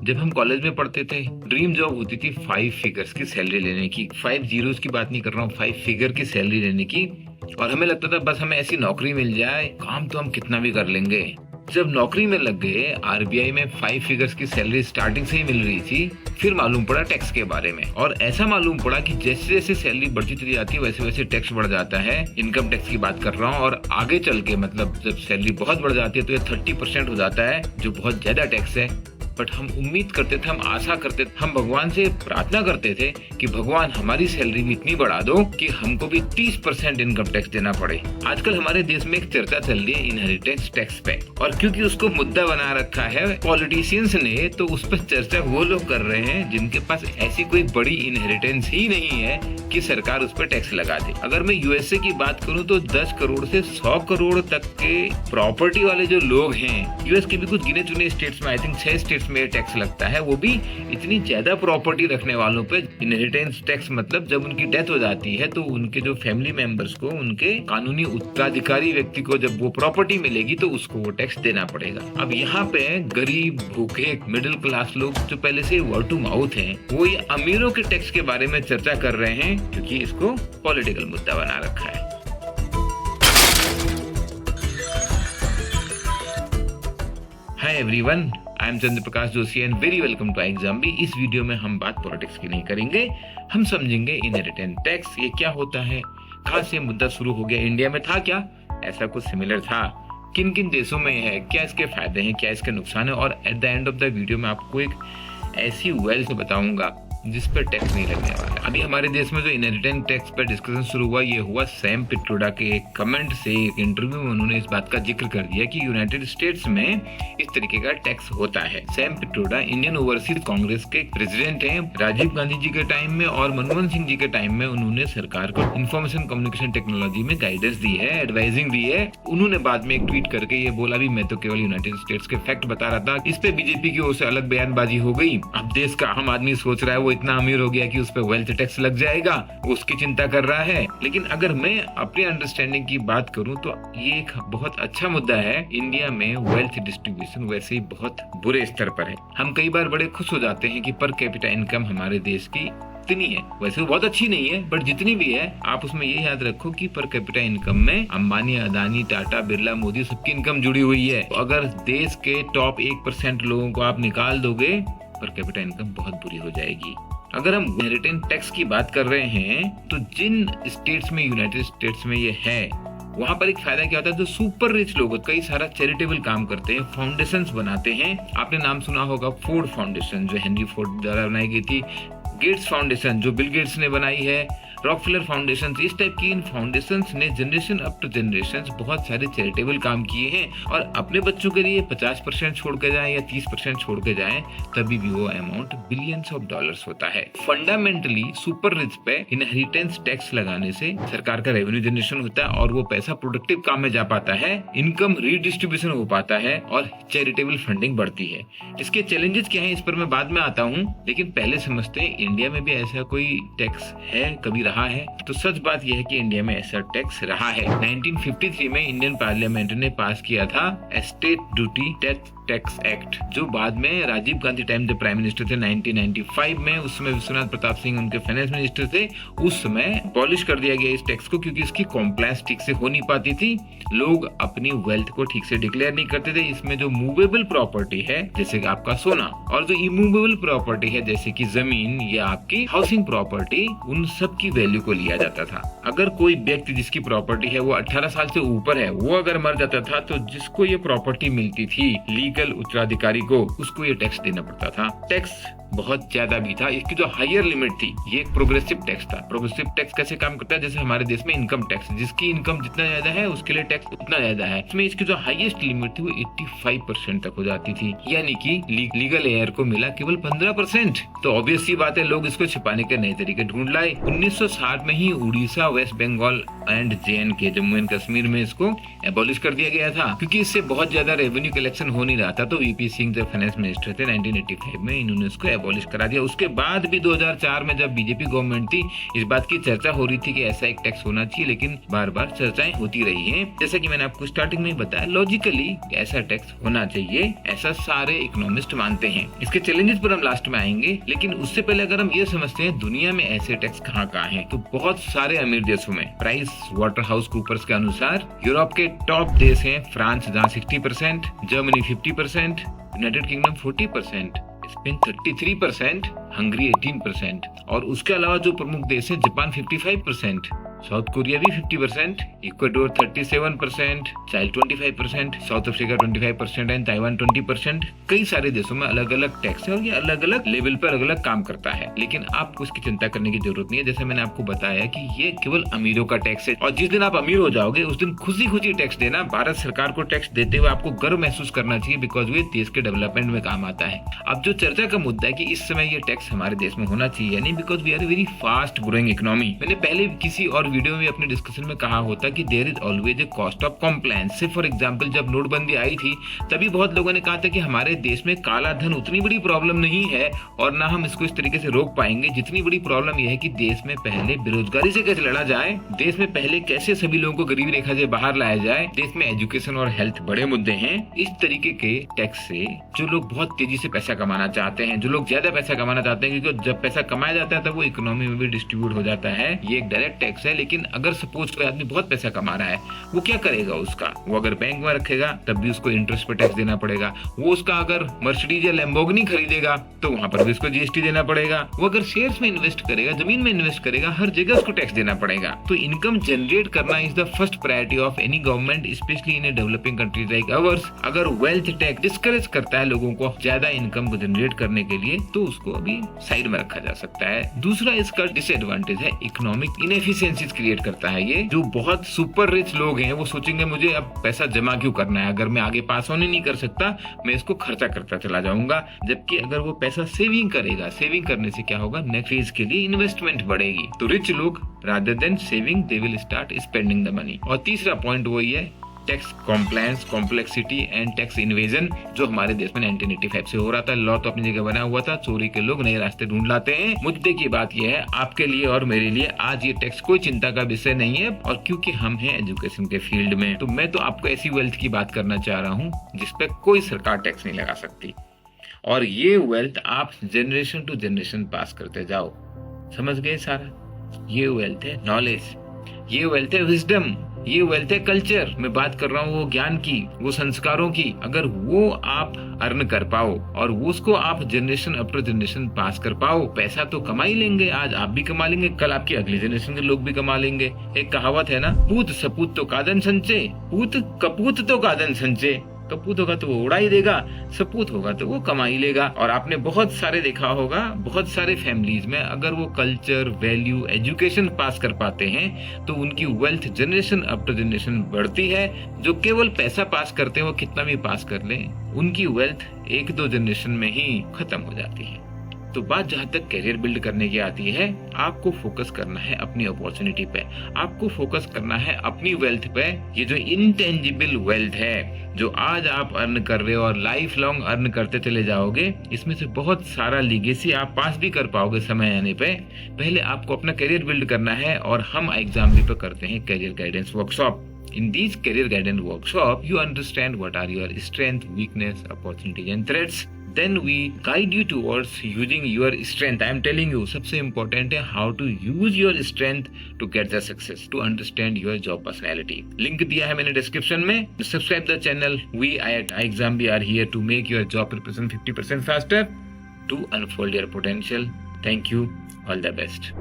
जब हम कॉलेज में पढ़ते थे ड्रीम जॉब होती थी 5 फिगर्स की सैलरी लेने की। 5 जीरोस की बात नहीं कर रहा हूँ, 5 फिगर की सैलरी लेने की। और हमें लगता था बस हमें ऐसी नौकरी मिल जाए, काम तो हम कितना भी कर लेंगे। जब नौकरी में लग गए, आरबीआई में 5 फिगर्स की सैलरी स्टार्टिंग से ही मिल रही थी। फिर मालूम पड़ा टैक्स के बारे में, और ऐसा मालूम पड़ा कि जैसे जैसे सैलरी बढ़ती चली जाती है वैसे वैसे टैक्स बढ़ जाता है। इनकम टैक्स की बात कर रहा हूँ। और आगे चल के मतलब जब सैलरी बहुत बढ़ जाती है तो ये 30% हो जाता है, जो बहुत ज्यादा टैक्स है। बट हम उम्मीद करते थे, हम आशा करते थे, हम भगवान से प्रार्थना करते थे कि भगवान हमारी सैलरी भी इतनी बढ़ा दो कि हमको भी 30% इनकम टैक्स देना पड़े। आजकल हमारे देश में एक चर्चा चल रही है इनहेरिटेंस टैक्स पे, और क्योंकि उसको मुद्दा बना रखा है पॉलिटिशियंस ने, तो उस पर चर्चा वो लोग कर रहे हैं जिनके पास ऐसी कोई बड़ी इनहेरिटेंस ही नहीं है कि सरकार उस पर टैक्स लगा दे। अगर मैं यूएसए की बात करूं तो 10 करोड़ से 100 करोड़ तक के प्रॉपर्टी वाले जो लोग हैं, यूएस के भी कुछ गिने चुने स्टेट्स में, आई थिंक 6 स्टेट्स में टैक्स लगता है, वो भी इतनी ज्यादा प्रॉपर्टी रखने वालों पे। इनहेरिटेंस टैक्स मतलब जब उनकी डेथ हो जाती है तो उनके जो फैमिली मेंबर्स को, उनके कानूनी उत्तराधिकारी व्यक्ति को जब वो प्रॉपर्टी मिलेगी तो उसको वो टैक्स देना पड़ेगा। अब यहाँ पे गरीब, भूखे, मिडिल क्लास लोग जो पहले से वर्ड टू माउथ हैं, वो ये अमीरों के टैक्स के बारे में चर्चा कर रहे हैं क्योंकि इसको पॉलिटिकल मुद्दा बना रखा है। Hi everyone, I am Chandra Prakash Joshi and very welcome to Exambee. इस वीडियो में हम बात पॉलिटिक्स की नहीं करेंगे, हम समझेंगे इनहेरिटेंस टैक्स ये क्या होता है, कहाँ से मुद्दा शुरू हो गया, इंडिया में था क्या, ऐसा कुछ सिमिलर था, किन किन देशों में है, क्या इसके फायदे हैं, क्या इसके नुकसान है, और at the end of the video में आपको एक ऐसी वेल्थ बताऊंगा जिस पर टैक्स नहीं लगने वाला। अभी हमारे देश में जो इनहेरिटेंस टैक्स पर डिस्कशन शुरू हुआ, ये हुआ सैम पिट्रोडा के एक कमेंट से। एक इंटरव्यू में उन्होंने इस बात का जिक्र कर दिया कि यूनाइटेड स्टेट्स में इस तरीके का टैक्स होता है। Sam Pitroda Indian overseas Congress के प्रेसिडेंट हैं। राजीव गांधी जी के टाइम में और मनमोहन सिंह जी के टाइम में उन्होंने सरकार को इंफॉर्मेशन कम्युनिकेशन टेक्नोलॉजी में गाइडेंस दी है, एडवाइजिंग दी है। उन्होंने बाद में एक ट्वीट करके ये बोला भी मैं तो केवल यूनाइटेड स्टेट्स के फैक्ट बता रहा था। इस पे बीजेपी की ओर से अलग बयानबाजी हो गई। अब देश का आम आदमी सोच रहा है वो इतना अमीर हो गया कि उस पर वेल्थ टैक्स लग जाएगा, उसकी चिंता कर रहा है। लेकिन अगर मैं अपनी अंडरस्टैंडिंग की बात करूं तो ये एक बहुत अच्छा मुद्दा है। इंडिया में वेल्थ डिस्ट्रीब्यूशन वैसे ही बहुत बुरे स्तर पर है। हम कई बार बड़े खुश हो जाते हैं कि पर कैपिटा इनकम हमारे देश की इतनी है, वैसे बहुत अच्छी नहीं है बट जितनी भी है आप उसमें ये याद रखो कि पर कैपिटा इनकम में अंबानी, अदानी, टाटा, बिरला, मोदी सबकी इनकम जुड़ी हुई है। तो अगर देश के टॉप 1% लोगों को आप निकाल दोगे, पर कैपिटा इनकम बहुत बुरी हो जाएगी। अगर हम इनहेरिटेंस टैक्स की बात कर रहे हैं तो जिन स्टेट्स में, यूनाइटेड स्टेट्स में ये है, वहाँ पर एक फायदा क्या होता है, जो सुपर रिच लोग कई सारा चैरिटेबल काम करते हैं, फाउंडेशंस बनाते हैं। आपने नाम सुना होगा फोर्ड फाउंडेशन जो हेनरी फोर्ड द्वारा बनाई गई थी, गेट्स फाउंडेशन जो बिल गेट्स ने बनाई है, रॉकफेलर फाउंडेशन, इस टाइप की इन फाउंडेशंस ने जनरेशन अप टू जनरेशन बहुत सारे चैरिटेबल काम किए हैं। और अपने बच्चों के लिए 50% छोड़ के जाए या 30% छोड़ के जाए, तभी भी वो अमाउंट बिलियंस ऑफ डॉलर्स होता है। फंडामेंटली सुपर रिच पे इनहेरिटेंस टैक्स लगाने से सरकार का रेवेन्यू जनरेशन होता है और वो पैसा प्रोडक्टिव काम में जा पाता है, इनकम रीडिस्ट्रीब्यूशन हो पाता है और चैरिटेबल फंडिंग बढ़ती है। इसके चैलेंजेस क्या है इस पर मैं बाद में आता हूँ, लेकिन पहले समझते हैं इंडिया में भी ऐसा कोई टैक्स है, कभी रहा है। तो सच बात यह है कि इंडिया में ऐसा टैक्स रहा है। 1953 में इंडियन पार्लियामेंट ने पास किया था एस्टेट ड्यूटी टैक्स एक्ट, जो बाद में राजीव गांधी टाइम जब प्राइम मिनिस्टर थे 1995 में, उस समय विश्वनाथ प्रताप सिंह उनके फाइनेंस मिनिस्टर थे, उस समय अबॉलिश कर दिया गया इस टैक्स को, क्योंकि इसकी कॉम्प्लायंस ठीक से हो नहीं पाती थी। लोग अपनी वेल्थ को ठीक से डिक्लेयर नहीं करते थे। इसमें जो मूवेबल प्रॉपर्टी है जैसे कि आपका सोना, और जो इमूवेबल प्रॉपर्टी है जैसे कि जमीन या आपकी हाउसिंग प्रॉपर्टी, उन सब की वैल्यू को लिया जाता था। अगर कोई व्यक्ति जिसकी प्रॉपर्टी है वो 18 साल से ऊपर है, वो अगर मर जाता था तो जिसको ये प्रॉपर्टी मिलती थी, लीगल उत्तराधिकारी को, उसको ये टैक्स देना पड़ता था। टैक्स बहुत ज्यादा भी था। इसकी जो हायर लिमिट थी, ये एक प्रोग्रेसिव टैक्स था। प्रोग्रेसिव टैक्स कैसे काम करता है, जैसे हमारे देश में इनकम टैक्स, जिसकी इनकम जितना ज्यादा है उसके लिए टैक्स उतना ज्यादा है। इसमें इसकी जो हाईएस्ट लिमिट थी वो 85% तक हो जाती थी, यानी कि लीगल एयर को मिला केवल 15%। तो ऑब्वियस सी बात है, लोग इसको छिपाने के नए तरीके ढूंढ लाए। 1960 में ही Orissa, west Bengal and JNK, Jammu and Kashmir में इसको एबॉलिश कर दिया गया था, क्योंकि इससे बहुत ज्यादा रेवेन्यू कलेक्शन हो नहीं रहा मिला था, तो वीपी सिंह जब फाइनेंस मिनिस्टर थे 1985 में, इन्होंने उसको एबॉलिश करा दिया। उसके बाद भी 2004 में जब बीजेपी गवर्नमेंट थी, इस बात की चर्चा हो रही थी कि ऐसा एक टैक्स होना चाहिए, लेकिन बार बार चर्चाएं होती रही हैं। जैसा कि मैंने आपको स्टार्टिंग में बताया, लॉजिकली ऐसा टैक्स होना चाहिए, ऐसा सारे इकोनॉमिस्ट मानते हैं। इसके चैलेंजेस पर हम लास्ट में आएंगे, लेकिन उससे पहले अगर हम ये समझते हैं दुनिया में ऐसे टैक्स कहाँ कहाँ हैं, तो बहुत सारे अमीर देशों में। प्राइस वाटरहाउस कूपर्स के अनुसार यूरोप के टॉप देश हैं फ्रांस जहाँ 60%, Germany 50%, United kingdom 40%, Spain 33%, Hungary 18%, और उसके अलावा जो प्रमुख देश है, जापान 55%, साउथ कोरिया भी 50%, Ecuador 37%, child 25%, south Africa 25% and Taiwan 20%। कई सारे देशों में अलग अलग टैक्स है और ये अलग अलग लेवल पर अलग अलग काम करता है, लेकिन आपको इसकी चिंता करने की जरूरत नहीं है। जैसे मैंने आपको बताया कि ये केवल अमीरों का टैक्स है, और जिस दिन आप अमीर हो जाओगे उस दिन खुशी खुशी टैक्स देना। भारत सरकार को टैक्स देते हुए आपको गर्व महसूस करना चाहिए, बिकॉज ये देश के डेवलपमेंट में काम आता है। अब जो चर्चा का मुद्दा है कि इस समय ये टैक्स हमारे देश में होना चाहिए या नहीं, because we are a very fast growing economy. मैंने पहले किसी और वीडियो में अपने डिस्कशन में कहा होता कि there is always a cost of compliance. For example, जब नोटबंदी आई थी तभी बहुत लोगों ने कहा था कि हमारे देश में काला धन उतनी बड़ी प्रॉब्लम नहीं है और ना हम इसको इस तरीके से रोक पाएंगे। जितनी बड़ी प्रॉब्लम यह है कि देश में पहले बेरोजगारी से कैसे लड़ा जाए, देश में पहले कैसे सभी लोगों को गरीबी रेखा से बाहर लाया जाए, देश में एजुकेशन और हेल्थ बड़े मुद्दे हैं। इस तरीके के टैक्स से जो लोग बहुत तेजी से पैसा कमाना चाहते हैं, जो लोग ज्यादा पैसा कमाना चाहते हैं, क्योंकि जब पैसा कमाया जाता है तब वो इकोनॉमी में भी डिस्ट्रीब्यूट हो जाता है, ये एक डायरेक्ट टैक्स है। लेकिन अगर सपोज कोई आदमी बहुत पैसा कमा रहा है, वो क्या करेगा? उसका वो अगर बैंक में रखेगा तब भी उसको इंटरेस्ट पर टैक्स देना पड़ेगा। वो उसका अगर मर्सिडीज या लैम्बोर्गिनी खरीदेगा तो वहां पर भी उसको जीएसटी देना पड़ेगा। वो अगर शेयर्स में इन्वेस्ट करेगा, जमीन में इन्वेस्ट करेगा, हर जगह उसको टैक्स देना पड़ेगा। तो इनकम जनरेट करना is the first priority of any government, specially in a developing countries like ours. अगर वेल्थ टैक्स डिस्करेज करता है लोगों को ज्यादा इनकम को जनरेट करने के लिए, तो उसको अभी साइड में रखा जा सकता है। दूसरा इसका डिसएडवांटेज है इकोनॉमिक इनएफिशिएंसीज क्रिएट करता है ये। जो बहुत सुपर रिच लोग हैं वो सोचेंगे मुझे अब पैसा जमा क्यों करना है, अगर मैं आगे पास ऑन ही नहीं कर सकता मैं इसको खर्चा करता चला जाऊंगा। जबकि अगर वो पैसा सेविंग करेगा, सेविंग करने से क्या होगा, नेक्स्ट फेज के लिए इन्वेस्टमेंट बढ़ेगी। तो रिच लोग rather than saving they will start spending the money. और तीसरा पॉइंट वही है tax compliance, complexity and tax invasion, जो हमारे देश में 1985 से हो रहा था। लॉ तो अपनी जगह बना हुआ था, चोरी के लोग नए रास्ते ढूंढ लाते हैं। मुद्दे की बात यह है आपके लिए और मेरे लिए आज ये टैक्स कोई चिंता का विषय नहीं है, और क्योंकि हम हैं एजुकेशन के फील्ड में, तो मैं तो आपको ऐसी वेल्थ की बात करना चाह रहा हूँ जिसपे कोई सरकार टैक्स नहीं लगा सकती, और ये वेल्थ आप जनरेशन टू जनरेशन पास करते जाओ। समझ गए सारा? ये वेल्थ है नॉलेज, ये वेल्थ है विजडम, ये वेल्थ है कल्चर। मैं बात कर रहा हूँ वो ज्ञान की, वो संस्कारों की। अगर वो आप अर्न कर पाओ और वो उसको आप जनरेशन आफ्टर जनरेशन पास कर पाओ, पैसा तो कमा ही लेंगे। आज आप भी कमा लेंगे, कल आपकी अगली जनरेशन के लोग भी कमा लेंगे। एक कहावत है ना, पूत सपूत तो कादन संचे, पूत कपूत तो कादन संचे। कपूत होगा तो वो उड़ा ही देगा, सपूत होगा तो वो कमा ही लेगा। और आपने बहुत सारे देखा होगा, बहुत सारे फैमिलीज में अगर वो कल्चर, वैल्यू, एजुकेशन पास कर पाते हैं तो उनकी वेल्थ जनरेशन आफ्टर जनरेशन बढ़ती है। जो केवल पैसा पास करते हैं, वो कितना भी पास कर लें, उनकी वेल्थ 1-2 जनरेशन में ही खत्म हो जाती है। तो बात जहां तक करियर बिल्ड करने की आती है, आपको फोकस करना है अपनी अपॉर्चुनिटी पे, आपको फोकस करना है अपनी वेल्थ पे। ये जो इनटेंजिबल वेल्थ है, जो आज आप अर्न कर रहे हो और लाइफ लॉन्ग अर्न करते चले जाओगे, इसमें से बहुत सारा लीगेसी आप पास भी कर पाओगे समय आने पे। पहले आपको अपना करियर बिल्ड करना है, और हम एग्जाम पे करते हैं career guidance workshop. In these career guidance workshop, you understand what are your strength, weakness, opportunities and threats. Then we guide you towards using your strength. I am telling you, सबसे important है how to use your strength to get the success, to understand your job personality. Link दिया है मैंने description में. Subscribe the channel. We at iXambi are here to make your job preparation 50% faster, to unfold your potential. Thank you. All the best.